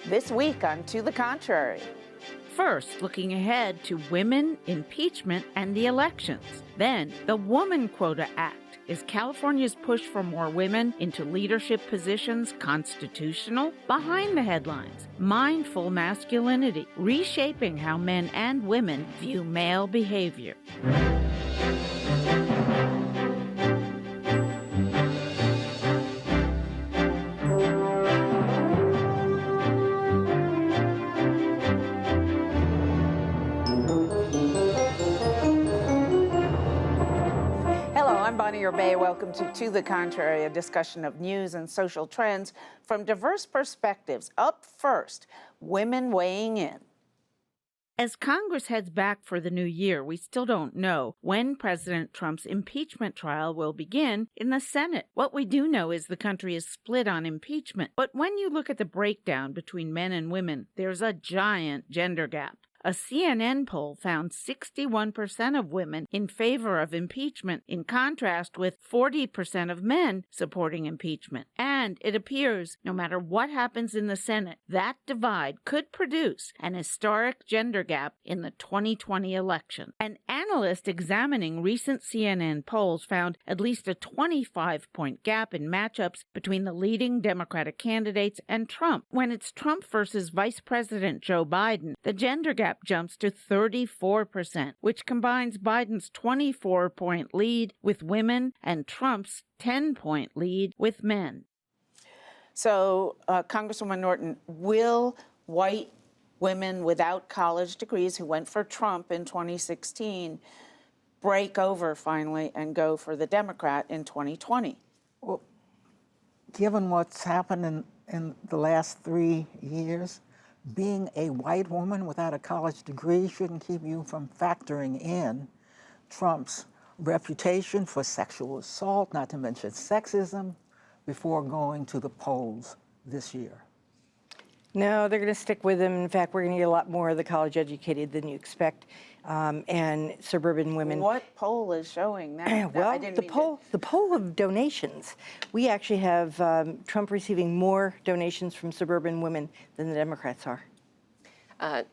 this week on To the Contrary. First, looking ahead to women, impeachment, and the elections. Then, the Woman Quota Act. Is California's push for more women into leadership positions constitutional? Behind the headlines, mindful masculinity, reshaping how men and women view male behavior. Bay. Welcome to the Contrary, a discussion of news and social trends from diverse perspectives. Up first, women weighing in. As Congress heads back for the new year, we still don't know when President Trump's impeachment trial will begin in the Senate. What we do know is the country is split on impeachment. But when you look at the breakdown between men and women, there's a giant gender gap. A CNN poll found 61% of women in favor of impeachment, in contrast with 40% of men supporting impeachment. And it appears, no matter what happens in the Senate, that divide could produce an historic gender gap in the 2020 election. An analyst examining recent CNN polls found at least a 25-point gap in matchups between the leading Democratic candidates and Trump. When it's Trump versus Vice President Joe Biden, the gender gap jumps to 34%, which combines Biden's 24-point lead with women and Trump's 10-point lead with men. So, Congresswoman Norton, will white women without college degrees who went for Trump in 2016 break over finally and go for the Democrat in 2020? Well, given what's happened in the last 3 years, being a white woman without a college degree shouldn't keep you from factoring in Trump's reputation for sexual assault, not to mention sexism, before going to the polls this year. No, they're going to stick with him. In fact, we're going to get a lot more of the college educated than you expect, and suburban women. What poll is showing that? Well, the poll of donations. We actually have Trump receiving more donations from suburban women than the Democrats are.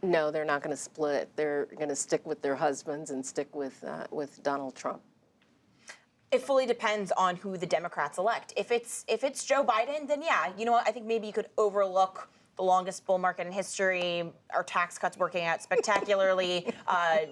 No, they're not going to split. They're going to stick with their husbands and stick with Donald Trump. It fully depends on who the Democrats elect. If it's Joe Biden, then yeah, you know what? I think maybe you could overlook the longest bull market in history, our tax cuts working out spectacularly,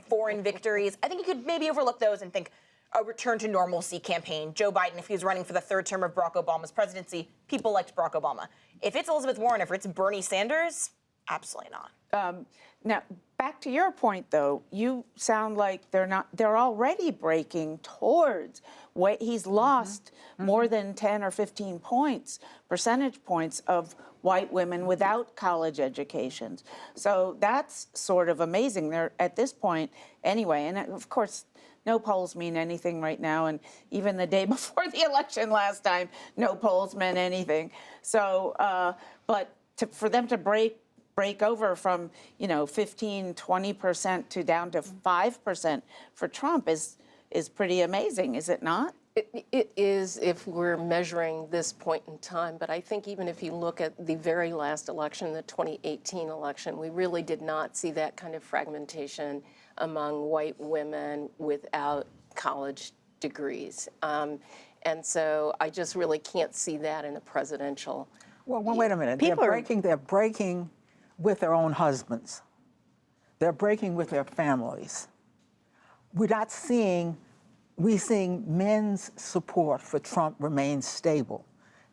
foreign victories. I think you could maybe overlook those and think a return to normalcy campaign. Joe Biden, if he was running for the third term of Barack Obama's presidency, people liked Barack Obama. If it's Elizabeth Warren, if it's Bernie Sanders, absolutely not. Now, back to your point, though, you sound like they're already breaking towards he's lost more than 10 or 15 percentage points of white women without college educations. So that's sort of amazing. They're at this point anyway, and of course, no polls mean anything right now, and even the day before the election last time, no polls meant anything. So, for them to break over from 15, 20% to down to 5% for Trump is pretty amazing, is it not? It is if we're measuring this point in time, but I think even if you look at the very last election, the 2018 election, we really did not see that kind of fragmentation among white women without college degrees. And so I just really can't see that in a presidential. Well, wait a minute. They're breaking with their own husbands. They're breaking with their families. We're seeing men's support for Trump remains stable.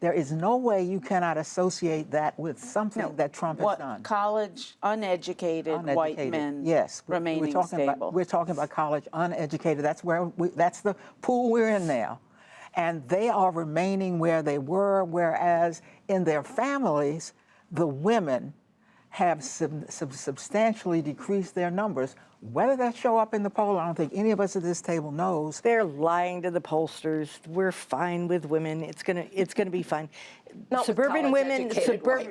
There is no way you cannot associate that with something that Trump has done. College, uneducated white men remaining stable. We're talking about college uneducated. That's the pool we're in now. And they are remaining where they were, whereas in their families, the women have substantially decreased their numbers. Whether that show up in the poll, I don't think any of us at this table knows. They're lying to the pollsters. We're fine with women. It's gonna be fine. Not suburban women.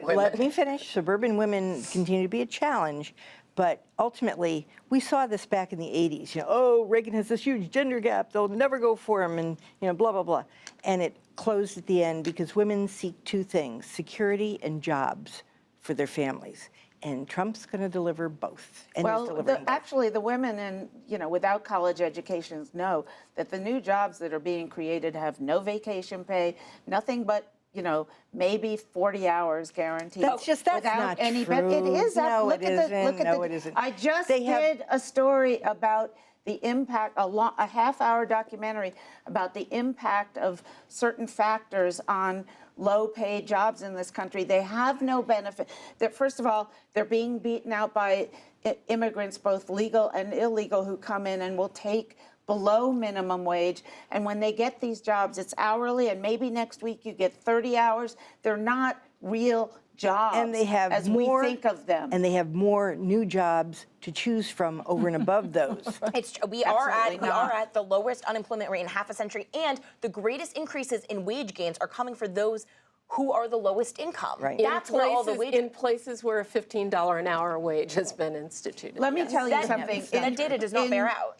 Let me finish. Suburban women continue to be a challenge, but ultimately, we saw this back in the 80s. Reagan has this huge gender gap. They'll never go for him, and blah blah blah. And it closed at the end because women seek two things: security and jobs. for their families. And Trump's going to deliver both, and he's Well, delivering both. actually, the women without college educations know that the new jobs that are being created have no vacation pay, nothing but maybe 40 hours guaranteed. That's without not any true. It is. No, Look it at isn't. Look at No, it isn't. I just They have- did a story about the impact, a half-hour documentary about the impact of certain factors on low-paid jobs in this country. They have no benefit. First of all, they're being beaten out by immigrants, both legal and illegal, who come in and will take below minimum wage. And when they get these jobs, it's hourly, and maybe next week you get 30 hours. They're not real jobs And they have as more, we think of them. and they have more new jobs to choose from over and above those. We are Absolutely not. at the lowest unemployment rate in half a century, and the greatest increases in wage gains are coming for those who are the lowest income. Right. That's where all the wage. In places where a $15 an hour wage has been instituted. Let me tell you That- something. that data does not bear out.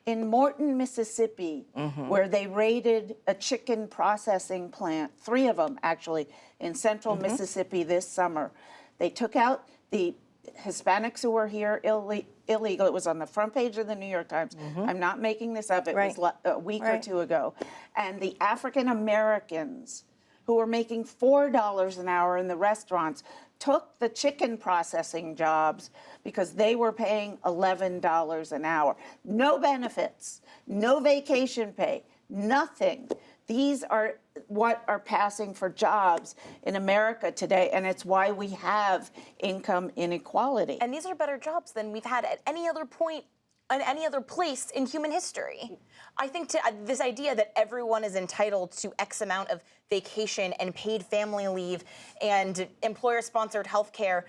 In Morton, Mississippi, where they raided a chicken processing plant, 3 of them actually, in central Mississippi this summer. They took out the Hispanics who were here illegal. It was on the front page of the New York Times. I'm not making this up. It was a week or 2 ago. And the African Americans who were making $4 an hour in the restaurants took the chicken processing jobs because they were paying $11 an hour. No benefits, no vacation pay, nothing. These are what are passing for jobs in America today, and it's why we have income inequality. And these are better jobs than we've had at any other point, in any other place in human history. I think this idea that everyone is entitled to X amount of vacation and paid family leave and employer-sponsored health care,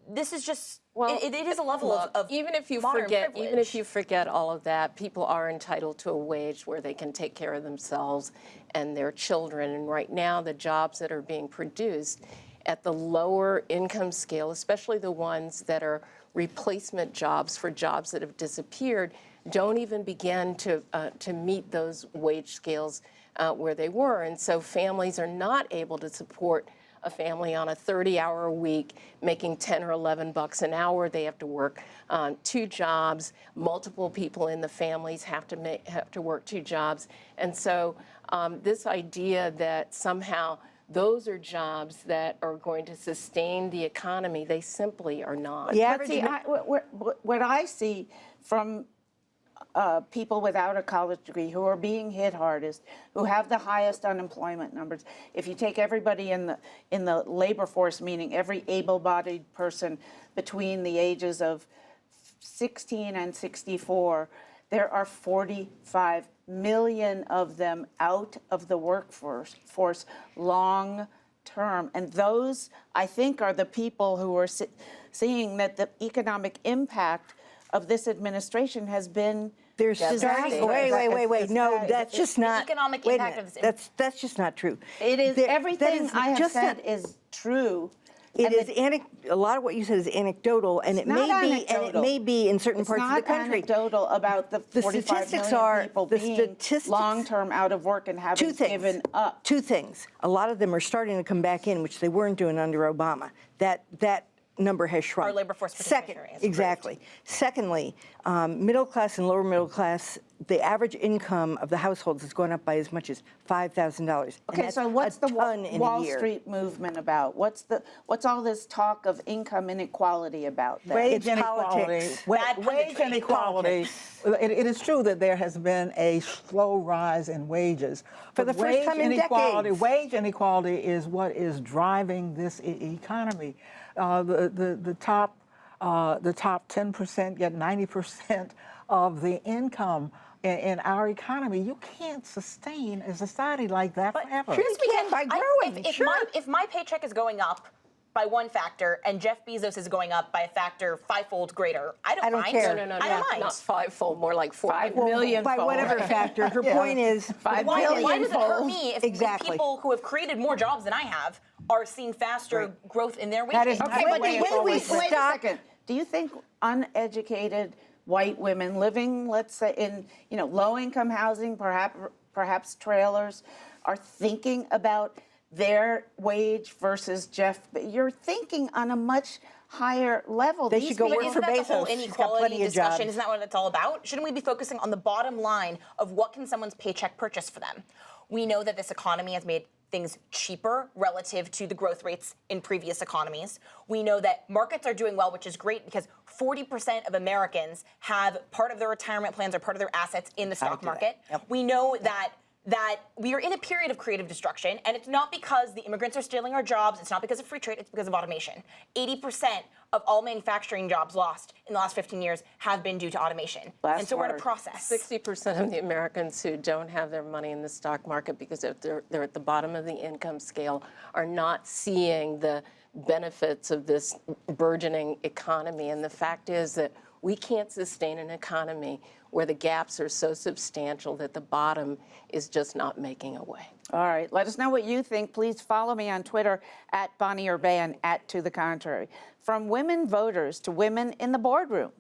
this is just, it is a level of even if you modern forget privilege. even if you forget all of that, people are entitled to a wage where they can take care of themselves and their children. And right now, the jobs that are being produced at the lower income scale, especially the ones that are replacement jobs for jobs that have disappeared, don't even begin to meet those wage scales where they were. And so families are not able to support a family on a 30-hour week making 10 or 11 bucks an hour. They have to work 2 jobs. Multiple people in the families have to work 2 jobs. And so this idea that somehow those are jobs that are going to sustain the economy, they simply are not. But see, what I see from people without a college degree who are being hit hardest, who have the highest unemployment numbers. If you take everybody in the labor force, meaning every able-bodied person between the ages of 16 and 64, there are 45 million of them out of the workforce long term. And those, I think, are the people who are seeing that the economic impact of this administration has been There's starting. Wait. No, that's just not. economic wait a impact minute, of this. That's just not true. It is everything that I have just said not- is true. It is a lot of what you said is anecdotal, and it not may be, anecdotal. in certain It's parts of the not country. anecdotal about the 45 statistics million are people the being statistics- long-term out of work and having Two things. given up. 2 things. A lot of them are starting to come back in, which they weren't doing under Obama. That number has shrunk. Our labor force participation rate has improved. Exactly. Secondly, middle class and lower middle class, the average income of the households has gone up by as much as $5,000. Okay, so what's the Wall year. Street movement about? What's all this talk of income inequality about? Then? Wage It's inequality. politics. Bad Wage punditry. inequality. It is true that there has been a slow rise in wages. For but the first time in decades. Wage inequality is what is driving this economy. The top 10% get 90% of the income in our economy. You can't sustain a society like that forever. Yes, we can. by growing, If my paycheck is going up by one factor and Jeff Bezos is going up by a factor 5-fold greater, I don't don't mind. care. No, I don't mind. not 5-fold, more like 4. 5 million. By whatever factor, her point is, Why does it hurt me if Exactly. people who have created more jobs than I have are seeing faster growth in their wages? That is Okay, not but the way wait, it always wait, wait a stop. second. Do you think uneducated white women living, let's say, in low-income housing, perhaps trailers, are thinking about their wage versus Jeff. You're thinking on a much higher level. They These should go people- work for Isn't that the whole Bezos. She's got inequality plenty of discussion? jobs. Isn't that what it's all about? Shouldn't we be focusing on the bottom line of what can someone's paycheck purchase for them? We know that this economy has made things cheaper relative to the growth rates in previous economies. We know that markets are doing well, which is great because 40% of Americans have part of their retirement plans or part of their assets in the stock do that. market. Yep. We know that we are in a period of creative destruction, and it's not because the immigrants are stealing our jobs, it's not because of free trade, it's because of automation. 80% of all manufacturing jobs lost in the last 15 years have been due to automation. And so we're in a word. process. 60% of the Americans who don't have their money in the stock market because they're at the bottom of the income scale are not seeing the benefits of this burgeoning economy. And the fact is that we can't sustain an economy where the gaps are so substantial that the bottom is just not making a way. All right, let us know what you think. Please follow me on Twitter at Bonnie Urban, at To The Contrary. From women voters to women in the boardroom.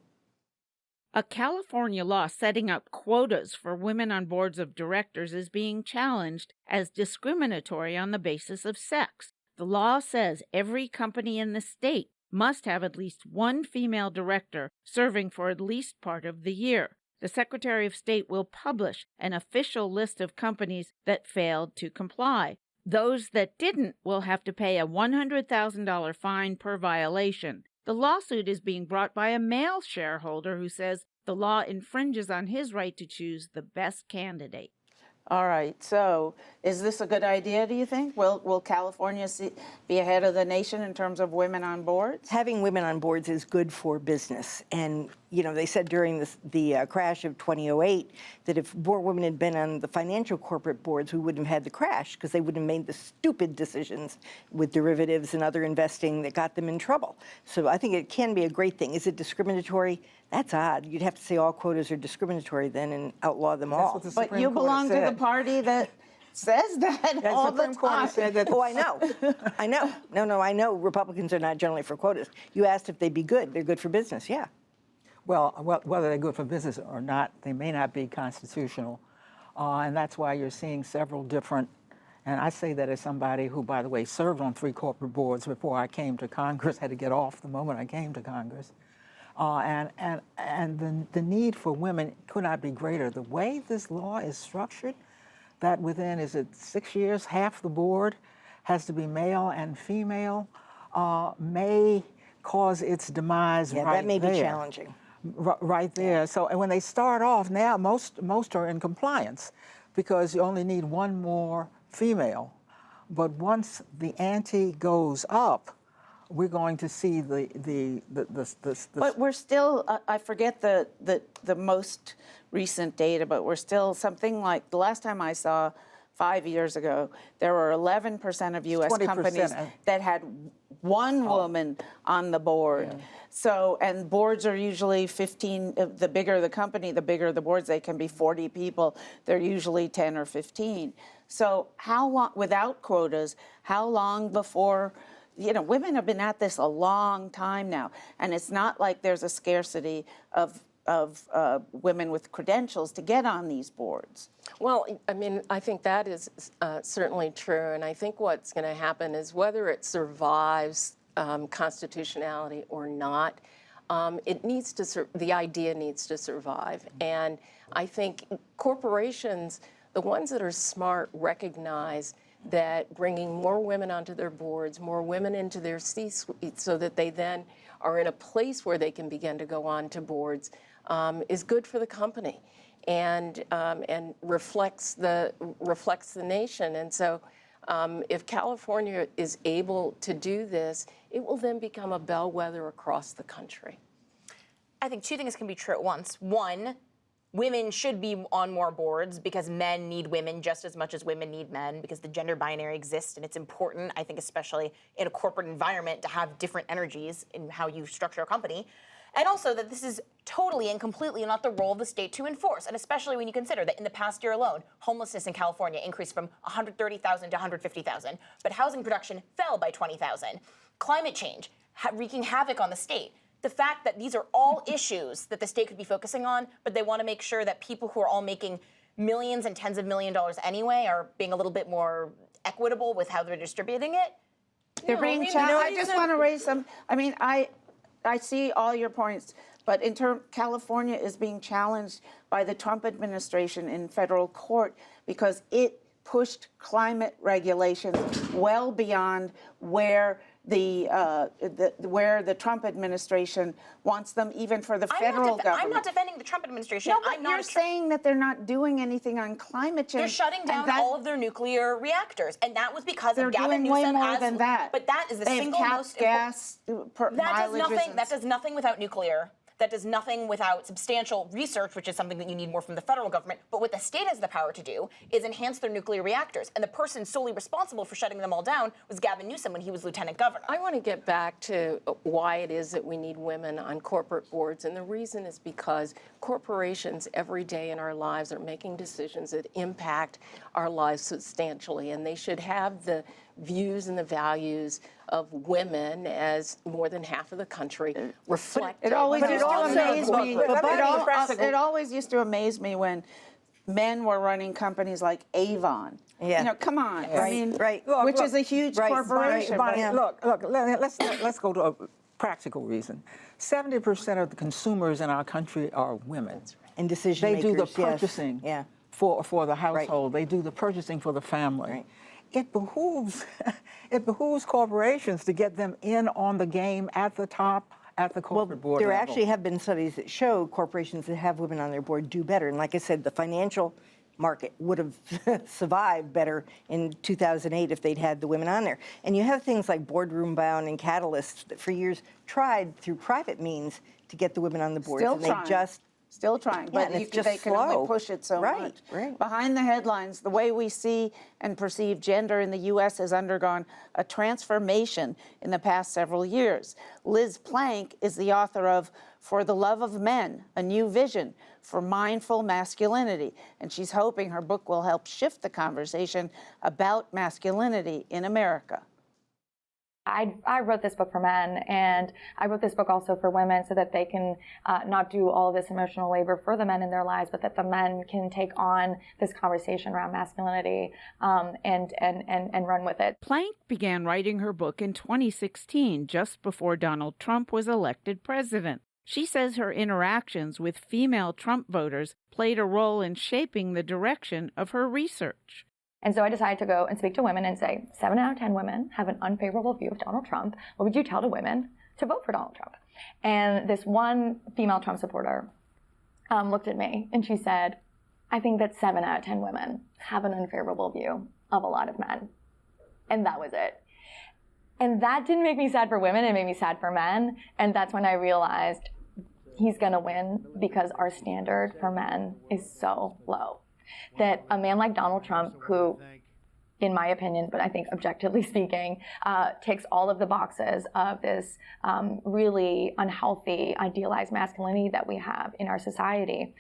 A California law setting up quotas for women on boards of directors is being challenged as discriminatory on the basis of sex. The law says every company in the state must have at least one female director serving for at least part of the year. The Secretary of State will publish an official list of companies that failed to comply. Those that didn't will have to pay a $100,000 fine per violation. The lawsuit is being brought by a male shareholder who says the law infringes on his right to choose the best candidate. All right, so is this a good idea, do you think? Will California be ahead of the nation in terms of women on boards? Having women on boards is good for business. And, you know, they said during the crash of 2008 that if more women had been on the financial corporate boards, we wouldn't have had the crash because they wouldn't have made the stupid decisions with derivatives and other investing that got them in trouble. So I think it can be a great thing. Is it discriminatory? That's odd. You'd have to say all quotas are discriminatory then and outlaw them all. what the But Supreme you Court belong to the said. party that says that all the Supreme Court time. said that. Oh, I know. I know. No, I know Republicans are not generally for quotas. You asked if they'd be good. They're good for business, yeah. Well, whether they're good for business or not, they may not be constitutional. And that's why you're seeing several different, and I say that as somebody who, by the way, served on 3 corporate boards before I came to Congress, had to get off the moment I came to Congress. And the need for women could not be greater. The way this law is structured, that within, is it 6 years, half the board has to be male and female, may cause its demise Yeah, right that may there. be challenging. Right there. So, and when they start off now, most are in compliance because you only need one more female. But once the ante goes up, we're going to see the But we're still, I forget the most recent data, but we're still something like, the last time I saw 5 years ago, there were 11% of U.S. 20%. companies that had one woman on the board. Yeah. So, and boards are usually 15, the bigger the company, the bigger the boards, they can be 40 people. They're usually 10 or 15. So how long, without quotas, how long before, you know, women have been at this a long time now, and it's not like there's a scarcity of women with credentials to get on these boards. Well, I mean, I think that is certainly true, and I think what's going to happen is whether it survives constitutionality or not, it needs to. The idea needs to survive, and I think corporations, the ones that are smart, recognize that bringing more women onto their boards, more women into their C-suite, so that they then are in a place where they can begin to go on to boards, is good for the company, and reflects the nation. And so, if California is able to do this, it will then become a bellwether across the country. I think 2 things can be true at once. One, women should be on more boards because men need women just as much as women need men, because the gender binary exists, and it's important, I think, especially in a corporate environment, to have different energies in how you structure a company. And also that this is totally and completely not the role of the state to enforce, and especially when you consider that in the past year alone, homelessness in California increased from 130,000 to 150,000, but housing production fell by 20,000. Climate change wreaking havoc on the state. The fact that these are all issues that the state could be focusing on, but they want to make sure that people who are all making millions and tens of $1 million anyway are being a little bit more equitable with how they're distributing it. They're being challenged. I just want to raise some. I mean, I see all your points, but California is being challenged by the Trump administration in federal court because it pushed climate regulations well beyond where the Trump administration wants them, even for the federal government. I'm not defending the Trump administration. No, but you're saying that they're not doing anything on climate change. They're shutting down all of their nuclear reactors, and that was because they're of Gavin doing Newsom. Way more than that. But that is the single most gas that does nothing without nuclear. That does nothing without substantial research, which is something that you need more from the federal government. But what the state has the power to do is enhance their nuclear reactors. And the person solely responsible for shutting them all down was Gavin Newsom when he was lieutenant governor. I want to get back to why it is that we need women on corporate boards. And the reason is because corporations every day in our lives are making decisions that impact our lives substantially. And they should have the views and the values of women, as more than half of the country reflect. It always used to amaze me when men were running companies like Avon. Yeah. You know, come on. Yes. I mean, Look, which is a huge corporation. Bonnie, look, let's go to a practical reason. 70% of the consumers in our country are women. And decision They makers, do the purchasing for the household. They do the purchasing for the family. Right. It behooves corporations to get them in on the game at the top, at the corporate board there level. actually have been studies that show corporations that have women on their board do better. And like I said, the financial market would have survived better in 2008 if they'd had the women on there. And you have things like Boardroom Bound and Catalyst that for years tried through private means to get the women on the board. Still trying, but and they can only push it so much. Right. Behind the headlines, the way we see and perceive gender in the U.S. has undergone a transformation in the past several years. Liz Plank is the author of For the Love of Men, A New Vision for Mindful Masculinity, and she's hoping her book will help shift the conversation about masculinity in America. I wrote this book for men, and I wrote this book also for women so that they can not do all of this emotional labor for the men in their lives, but that the men can take on this conversation around masculinity and run with it. Plank began writing her book in 2016, just before Donald Trump was elected president. She says her interactions with female Trump voters played a role in shaping the direction of her research. And so I decided to go and speak to women and say, 7 out of 10 women have an unfavorable view of Donald Trump. What would you tell to women to vote for Donald Trump? And this one female Trump supporter looked at me and she said, I think that 7 out of 10 women have an unfavorable view of a lot of men. And that was it. And that didn't make me sad for women, it made me sad for men. And that's when I realized he's gonna win because our standard for men is so low. That a man like Donald Trump, who, in my opinion, but I think objectively speaking, ticks all of the boxes of this really unhealthy, idealized masculinity that we have in our society,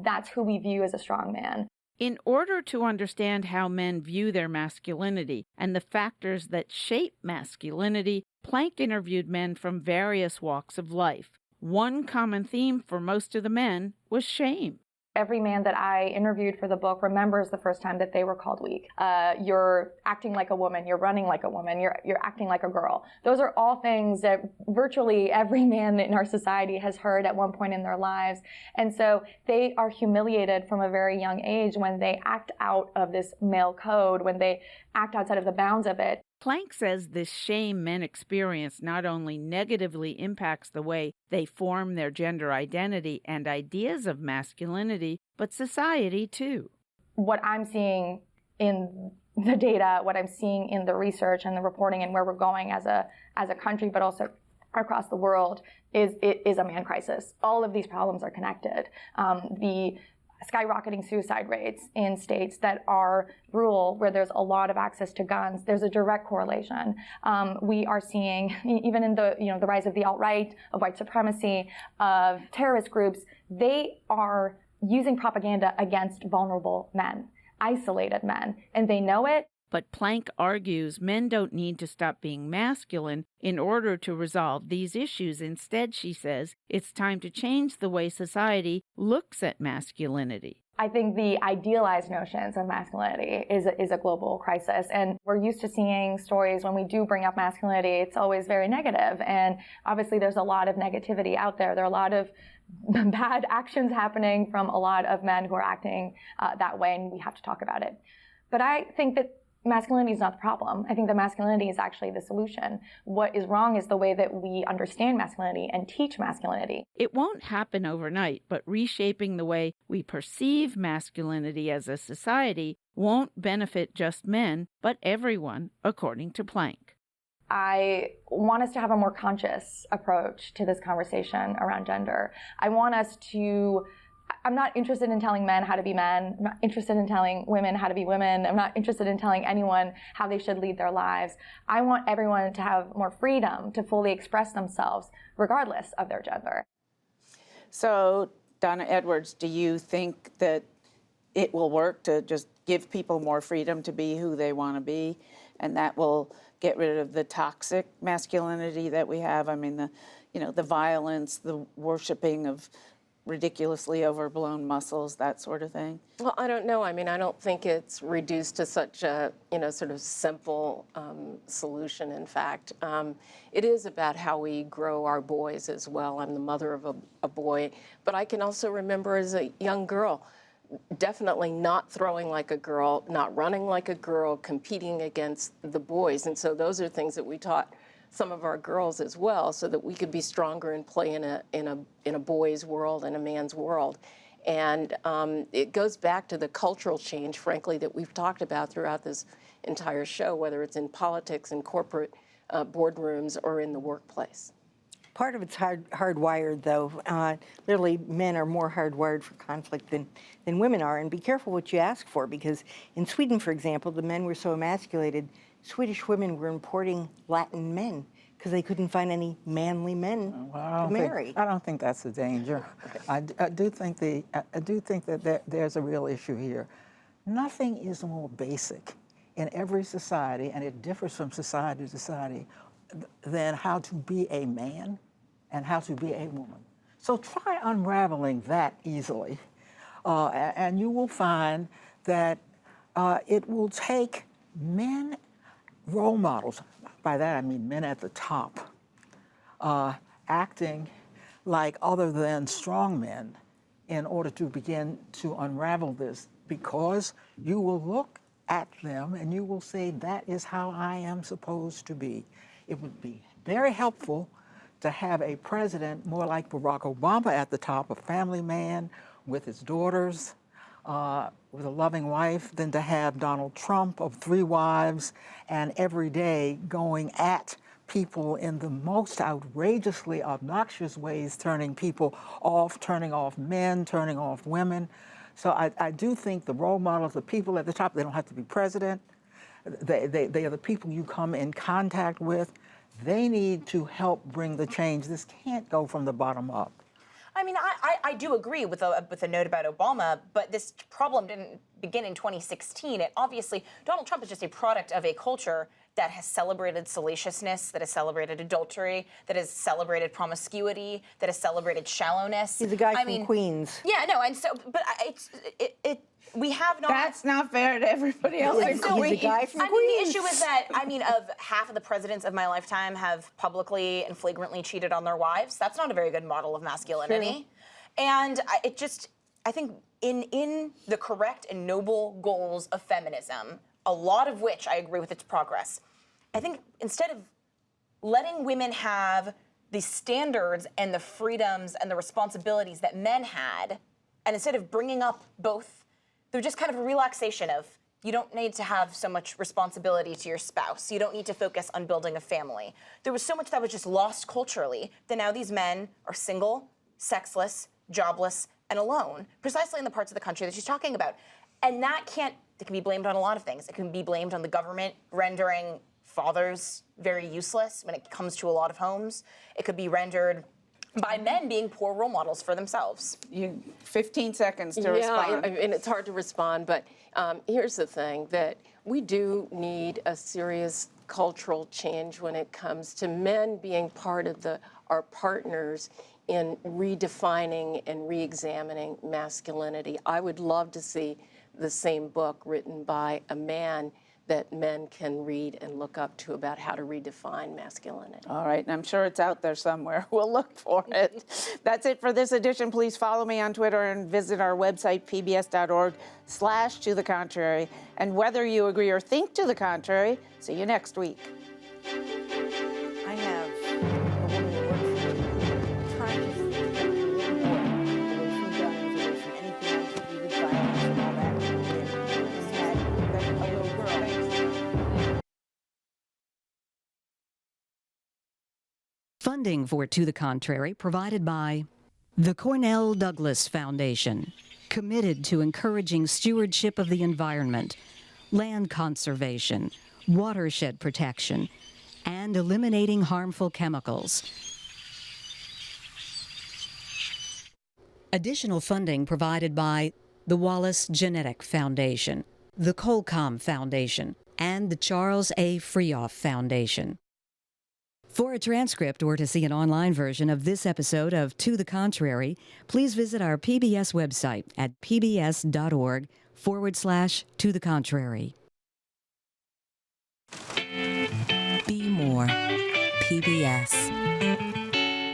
that's who we view as a strong man. In order to understand how men view their masculinity and the factors that shape masculinity, Plank interviewed men from various walks of life. One common theme for most of the men was shame. Every man that I interviewed for the book remembers the first time that they were called weak. You're acting like a woman, you're running like a woman, you're acting like a girl. Those are all things that virtually every man in our society has heard at one point in their lives. And so they are humiliated from a very young age when they act out of this male code, when they act outside of the bounds of it. Plank says this shame men experience not only negatively impacts the way they form their gender identity and ideas of masculinity, but society too. What I'm seeing in the data, what I'm seeing in the research and the reporting and where we're going as a country, but also across the world, is a man crisis. All of these problems are connected. The skyrocketing suicide rates in states that are rural, where there's a lot of access to guns, there's a direct correlation. We are seeing, even in the rise of the alt-right, of white supremacy, of terrorist groups, they are using propaganda against vulnerable men, isolated men, and they know it. But Plank argues men don't need to stop being masculine in order to resolve these issues. Instead, she says, it's time to change the way society looks at masculinity. I think the idealized notions of masculinity is a global crisis. And we're used to seeing stories when we do bring up masculinity, it's always very negative. And obviously there's a lot of negativity out there. There are a lot of bad actions happening from a lot of men who are acting that way, and we have to talk about it. But I think that masculinity is not the problem. I think that masculinity is actually the solution. What is wrong is the way that we understand masculinity and teach masculinity. It won't happen overnight, but reshaping the way we perceive masculinity as a society won't benefit just men, but everyone, according to Planck. I want us to have a more conscious approach to this conversation around gender. I want us to I'm not interested in telling men how to be men. I'm not interested in telling women how to be women. I'm not interested in telling anyone how they should lead their lives. I want everyone to have more freedom to fully express themselves, regardless of their gender. So, Donna Edwards, do you think that it will work to just give people more freedom to be who they want to be, and that will get rid of the toxic masculinity that we have? I mean, the violence, the worshiping of ridiculously overblown muscles, that sort of thing? Well, I don't know. I mean, I don't think it's reduced to such a, sort of simple solution. In fact, it is about how we grow our boys as well. I'm the mother of a boy, but I can also remember as a young girl, definitely not throwing like a girl, not running like a girl, competing against the boys. And so those are things that we taught some of our girls as well, so that we could be stronger and play in a boy's world and a man's world. And it goes back to the cultural change, frankly, that we've talked about throughout this entire show, whether it's in politics, in corporate boardrooms, or in the workplace. Part of it's hardwired, though. Literally, men are more hardwired for conflict than women are. And be careful what you ask for, because in Sweden, for example, the men were so emasculated, Swedish women were importing Latin men because they couldn't find any manly men to marry. I don't think that's a danger. I do think that there's a real issue here. Nothing is more basic in every society, and it differs from society to society, than how to be a man and how to be a woman. So try unraveling that easily, and you will find that it will take men, role models, by that I mean men at the top, acting like other than strong men in order to begin to unravel this, because you will look at them and you will say, that is how I am supposed to be. It would be very helpful to have a president more like Barack Obama at the top, a family man with his daughters, with a loving wife, than to have Donald Trump of 3 wives and every day going at people in the most outrageously obnoxious ways, turning people off, turning off men, turning off women. So I do think the role models, the people at the top, they don't have to be president. They are the people you come in contact with. They need to help bring the change. This can't go from the bottom up. I mean, I do agree with a note about Obama, but this problem didn't begin in 2016. Donald Trump is just a product of a culture that has celebrated salaciousness, that has celebrated adultery, that has celebrated promiscuity, that has celebrated shallowness. He's a guy from Queens. Yeah, no, and so, but we have not. That's not fair to everybody else. He's a guy from Queens. The issue is that, of half of the presidents of my lifetime have publicly and flagrantly cheated on their wives. That's not a very good model of masculinity. True. And I think in the correct and noble goals of feminism, a lot of which I agree with its progress, I think instead of letting women have the standards and the freedoms and the responsibilities that men had, and instead of bringing up both, they're just kind of a relaxation of, you don't need to have so much responsibility to your spouse. You don't need to focus on building a family. There was so much that was just lost culturally that now these men are single, sexless, jobless, and alone, precisely in the parts of the country that she's talking about. And it can be blamed on a lot of things. It can be blamed on the government rendering fathers very useless when it comes to a lot of homes. It could be rendered by men being poor role models for themselves. 15 seconds to respond. Yeah, and it's hard to respond, but here's the thing, that we do need a serious cultural change when it comes to men being part of our partners in redefining and re-examining masculinity. I would love to see the same book written by a man that men can read and look up to about how to redefine masculinity. All right, and I'm sure it's out there somewhere. We'll look for it. That's it for this edition. Please follow me on Twitter and visit our website, pbs.org/to the contrary. And whether you agree or think to the contrary, see you next week. I have a woman that works for me consciously kept me in war, away from guns, away from anything else that we would violence and all that. And had a little girl. Funding for To the Contrary provided by the Cornell Douglas Foundation, committed to encouraging stewardship of the environment, land conservation, watershed protection, and eliminating harmful chemicals. Additional funding provided by the Wallace Genetic Foundation, the Colcom Foundation, and the Charles A. Freoff Foundation. For a transcript or to see an online version of this episode of To the Contrary, please visit our PBS website at pbs.org/To the Contrary. Be more. PBS.